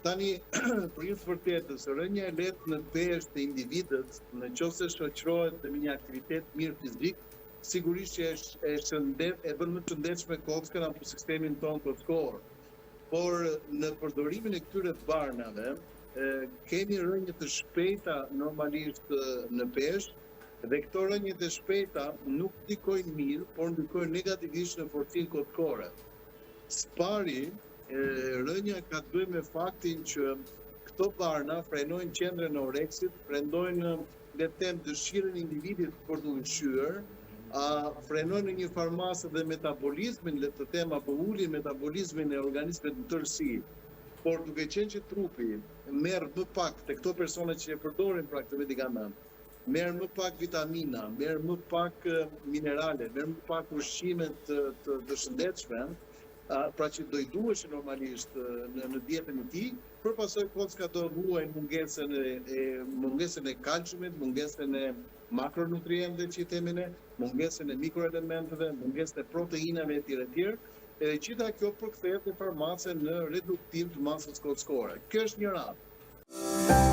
Tani, për një të vërtetës, rënja e lehtë në peshë të individët, në qoftë se shoqërohet me një aktivitet mirë fizik, sigurisht që e bën më të shëndetshme kockën apo sistemin tonë kockor. Por në përdorimin e këtyre barnave, kemi rënje të shpejta normalisht në peshë dhe këto rënje të shpejta nuk ndikojnë mirë, por ndikojnë negativisht në forcinë kockore. Spari, rënja ka të bëjë me faktin që këto barna frenojnë qendrën e oreksit, frenojnë le të them dëshirën e individit për të ushqyer, frenojnë në një farmasë dhe metabolizmin, le të them, apo ulin metabolizmin e organizmit në tërësi. Por duke qenë që trupi merr më pak te këto persona që e përdorin pra këtë medikament, merr më pak vitamina, merr më pak minerale, merr më pak ushqime të shëndetshme, pra që do i duhesh normalisht në dietën e tij, për pasoj kocka do ruaj mungesën e kalciumit, mungesën e makronutrientëve që i themi ne, mungesën e mikroelementeve, mungesën e proteinave etj. Edhe gjitha kjo përkthehet në farmacën në reduktim të masës kockore. Kjo është një radhë.